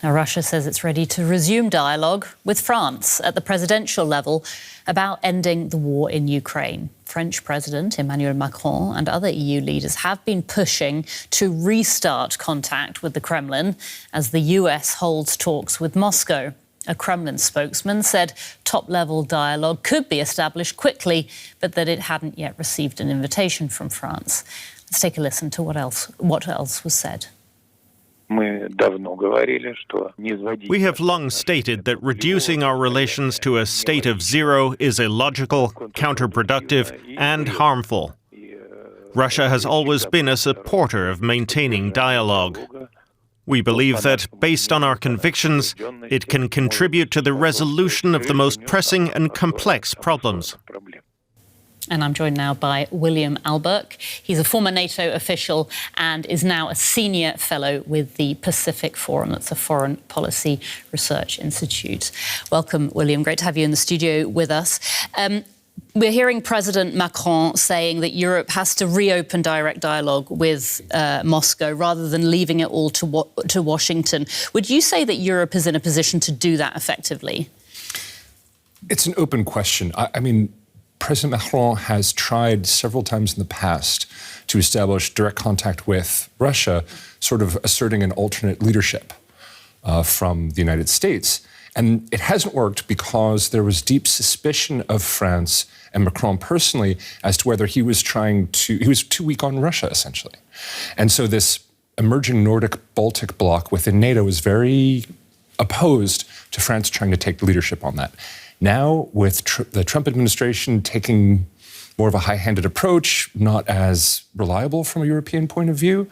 Now, Russia says it's ready to resume dialogue with France at the presidential level about ending the war in Ukraine. French President Emmanuel Macron and other EU leaders have been pushing to restart contact with the Kremlin as the US holds talks with Moscow. A Kremlin spokesman said top-level dialogue could be established quickly, but that it hadn't yet received an invitation from France. Let's take a listen to what else was said. We have long stated that reducing our relations to a state of zero is illogical, counterproductive, and harmful. Russia has always been a supporter of maintaining dialogue. We believe that, based on our convictions, it can contribute to the resolution of the most pressing and complex problems. And I'm joined now by William Alberque. He's a former NATO official and is now a senior fellow with the Pacific Forum. That's a foreign policy research institute. Welcome, William. Great to have you in the studio with us. We're hearing President Macron saying that Europe has to reopen direct dialogue with Moscow rather than leaving it all to Washington. Would you say that Europe is in a position to do that effectively? It's an open question. I mean, President Macron has tried several times in the past to establish direct contact with Russia, sort of asserting an alternate leadership from the United States. And it hasn't worked because there was deep suspicion of France and Macron personally as to whether he was too weak on Russia, essentially. And so this emerging Nordic-Baltic bloc within NATO is very opposed to France trying to take the leadership on that. Now, with the Trump administration taking more of a high-handed approach, not as reliable from a European point of view,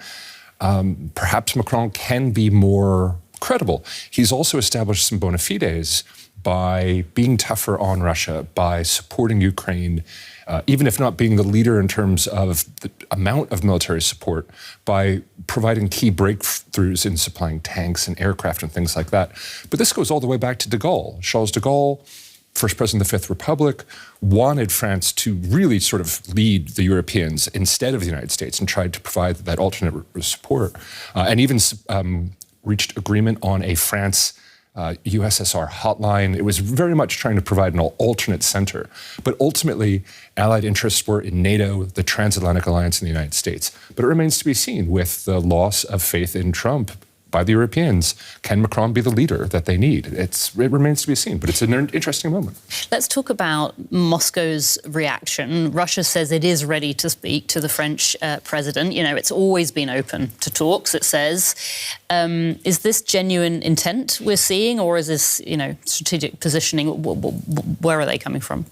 perhaps Macron can be more credible. He's also established some bona fides by being tougher on Russia, by supporting Ukraine, even if not being the leader in terms of the amount of military support, by providing key breakthroughs in supplying tanks and aircraft and things like that. But this goes all the way back to de Gaulle. Charles de Gaulle, first president of the Fifth Republic, wanted France to really sort of lead the Europeans instead of the United States and tried to provide that alternate support, and even reached agreement on a France-USSR hotline. It was very much trying to provide an alternate center. But ultimately, Allied interests were in NATO, the transatlantic alliance, and the United States. But it remains to be seen with the loss of faith in Trump by the Europeans. Can Macron be the leader that they need? It remains to be seen, but it's an interesting moment. Let's talk about Moscow's reaction. Russia says it is ready to speak to the French president. You know, it's always been open to talks, it says. Is this genuine intent we're seeing, or is this, strategic positioning? Where are they coming from?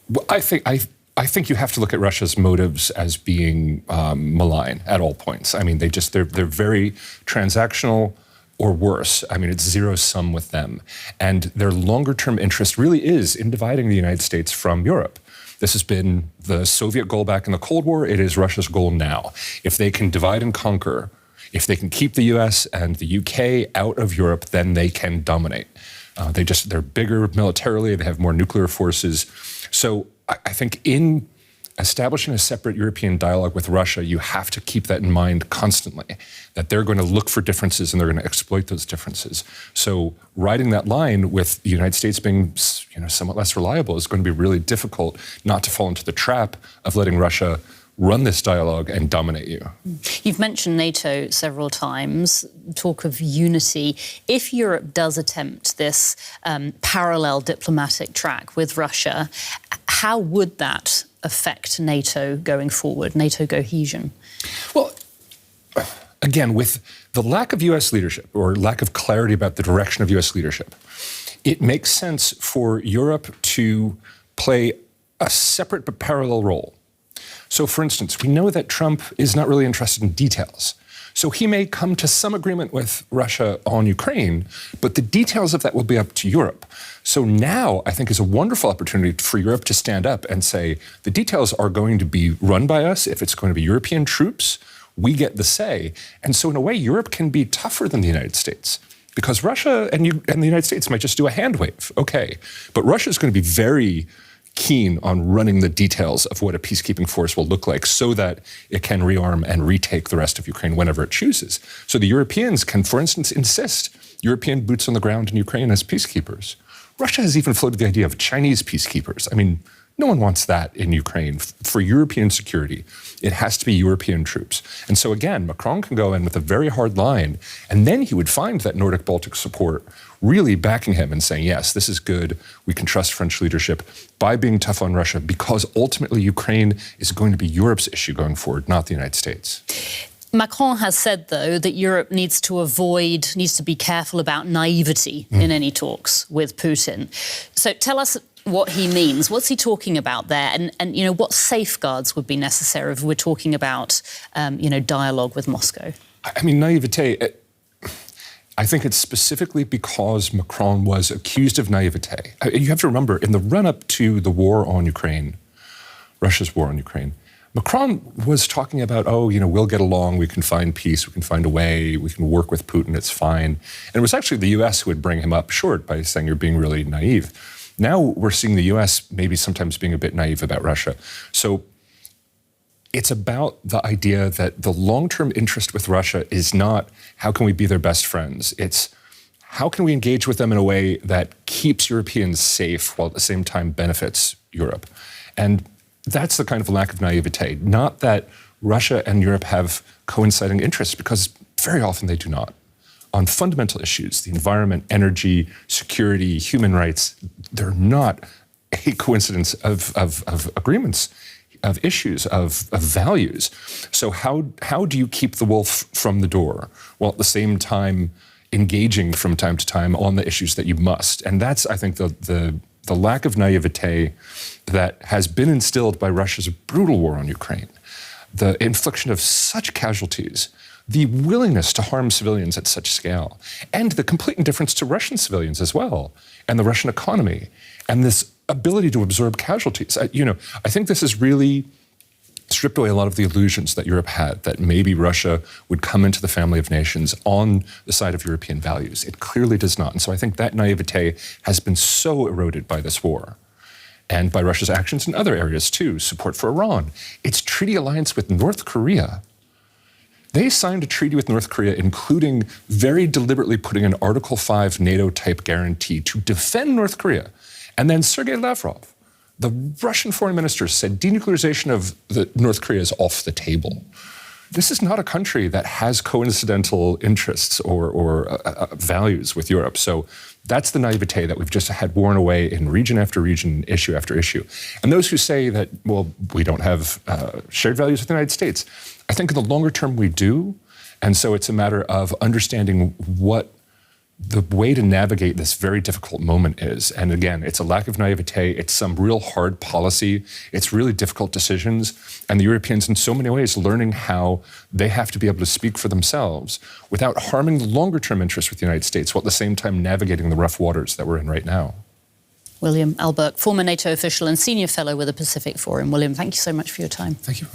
Well, I think you have to look at Russia's motives as being malign at all points. I mean, they're very transactional or worse. I mean, it's zero sum with them. And their longer-term interest really is in dividing the United States from Europe. This has been the Soviet goal back in the Cold War. It is Russia's goal now. If they can divide and conquer, if they can keep the US and the UK out of Europe, then they can dominate. They're bigger militarily. They have more nuclear forces. So I think in establishing a separate European dialogue with Russia, you have to keep that in mind constantly, that they're going to look for differences and they're going to exploit those differences. So riding that line with the United States being somewhat less reliable is going to be really difficult not to fall into the trap of letting Russia run this dialogue and dominate you. You've mentioned NATO several times, talk of unity. If Europe does attempt this parallel diplomatic track with Russia, how would that affect NATO going forward, NATO cohesion? Well, again, with the lack of U.S. leadership or lack of clarity about the direction of U.S. leadership, it makes sense for Europe to play a separate but parallel role. So, for instance, we know that Trump is not really interested in details. So he may come to some agreement with Russia on Ukraine, but the details of that will be up to Europe. So now, I think, is a wonderful opportunity for Europe to stand up and say, the details are going to be run by us. If it's going to be European troops, we get the say. And so in a way, Europe can be tougher than the United States. Because Russia and the United States might just do a hand wave, okay. But Russia is going to be very keen on running the details of what a peacekeeping force will look like so that it can rearm and retake the rest of Ukraine whenever it chooses. So the Europeans can, for instance, insist European boots on the ground in Ukraine as peacekeepers. Russia has even floated the idea of Chinese peacekeepers. I mean, no one wants that in Ukraine. For European security, it has to be European troops. And so again, Macron can go in with a very hard line, and then he would find that Nordic-Baltic support really backing him and saying, yes, this is good, we can trust French leadership by being tough on Russia, because ultimately Ukraine is going to be Europe's issue going forward, not the United States. Macron has said, though, that Europe needs to be careful about naivety in any talks with Putin. So tell us what he means. What's he talking about there? And you know, what safeguards would be necessary if we're talking about, dialogue with Moscow? I mean, naivete, I think it's specifically because Macron was accused of naivete. You have to remember, in the run-up to the war on Ukraine, Russia's war on Ukraine, Macron was talking about, we'll get along, we can find peace, we can find a way, we can work with Putin, it's fine. And it was actually the US who would bring him up short by saying you're being really naive. Now we're seeing the US maybe sometimes being a bit naive about Russia. So it's about the idea that the long-term interest with Russia is not how can we be their best friends, it's how can we engage with them in a way that keeps Europeans safe while at the same time benefits Europe. And that's the kind of lack of naivete. Not that Russia and Europe have coinciding interests, because very often they do not. On fundamental issues, the environment, energy, security, human rights, they're not a coincidence of agreements, of issues, of values. So how do you keep the wolf from the door while at the same time engaging from time to time on the issues that you must? And that's, I think, the lack of naivete that has been instilled by Russia's brutal war on Ukraine, the infliction of such casualties, the willingness to harm civilians at such scale, and the complete indifference to Russian civilians as well, and the Russian economy, and this ability to absorb casualties. I think this has really stripped away a lot of the illusions that Europe had, that maybe Russia would come into the family of nations on the side of European values. It clearly does not. And so I think that naivete has been so eroded by this war and by Russia's actions in other areas too, support for Iran, its treaty alliance with North Korea. They signed a treaty with North Korea, including very deliberately putting an Article 5 NATO-type guarantee to defend North Korea. And then Sergei Lavrov, the Russian foreign minister, said denuclearization of North Korea is off the table. This is not a country that has coincidental interests or values with Europe. So that's the naivete that we've just had worn away in region after region, issue after issue. And those who say that, well, we don't have shared values with the United States, I think in the longer term we do. And so it's a matter of understanding what the way to navigate this very difficult moment is. And again, it's a lack of naivete, it's some real hard policy, it's really difficult decisions, and the Europeans in so many ways learning how they have to be able to speak for themselves without harming the longer term interests with the United States, while at the same time navigating the rough waters that we're in right now. William Alberque, former NATO official and senior fellow with the Pacific Forum. William, thank you so much for your time. Thank you.